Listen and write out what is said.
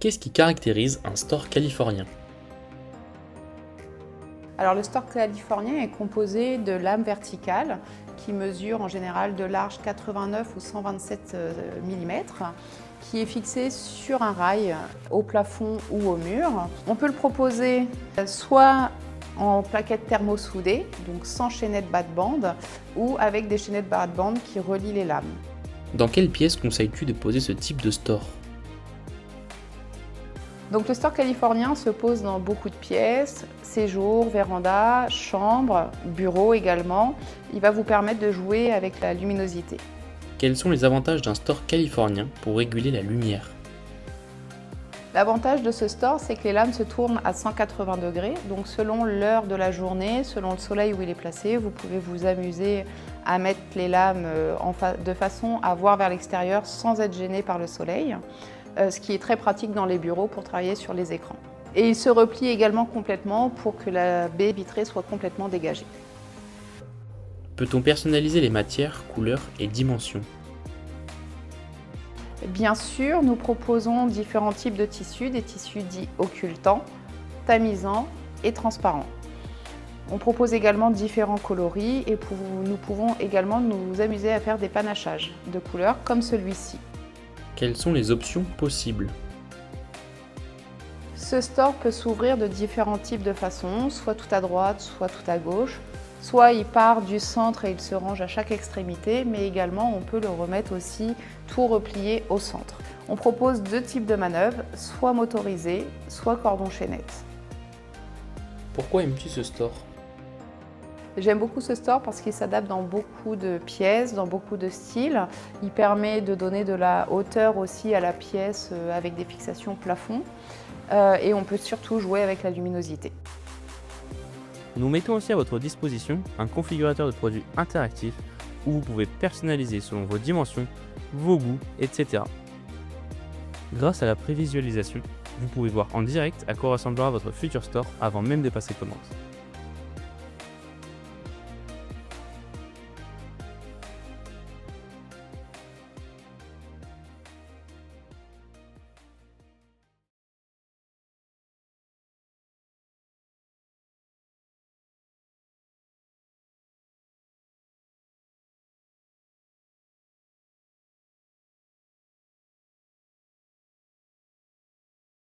Qu'est-ce qui caractérise un store californien? Alors le store californien est composé de lames verticales qui mesurent en général de large 89 ou 127 mm, qui est fixé sur un rail au plafond ou au mur. On peut le proposer soit en plaquettes thermosoudées, donc sans chaînette bas-de-bande, ou avec des chaînettes bas-de-bande qui relient les lames. Dans quelle pièce conseilles-tu de poser ce type de store? Donc le store californien se pose dans beaucoup de pièces, séjour, véranda, chambre, bureau également. Il va vous permettre de jouer avec la luminosité. Quels sont les avantages d'un store californien pour réguler la lumière? L'avantage de ce store, c'est que les lames se tournent à 180 degrés. Donc selon l'heure de la journée, selon le soleil où il est placé, vous pouvez vous amuser à mettre les lames de façon à voir vers l'extérieur sans être gêné par le soleil. Ce qui est très pratique dans les bureaux pour travailler sur les écrans. Et il se replie également complètement pour que la baie vitrée soit complètement dégagée. Peut-on personnaliser les matières, couleurs et dimensions? Bien sûr, nous proposons différents types de tissus, des tissus dits occultants, tamisants et transparents. On propose également différents coloris et nous pouvons également nous amuser à faire des panachages de couleurs comme celui-ci. Quelles sont les options possibles? Ce store peut s'ouvrir de différents types de façons, soit tout à droite, soit tout à gauche. Soit il part du centre et il se range à chaque extrémité, mais également on peut le remettre aussi tout replié au centre. On propose deux types de manœuvres, soit motorisées, soit cordon chaînette. Pourquoi aimes-tu ce store? J'aime beaucoup ce store parce qu'il s'adapte dans beaucoup de pièces, dans beaucoup de styles. Il permet de donner de la hauteur aussi à la pièce avec des fixations plafond. Et on peut surtout jouer avec la luminosité. Nous mettons aussi à votre disposition un configurateur de produits interactif où vous pouvez personnaliser selon vos dimensions, vos goûts, etc. Grâce à la prévisualisation, vous pouvez voir en direct à quoi ressemblera votre futur store avant même de passer commande.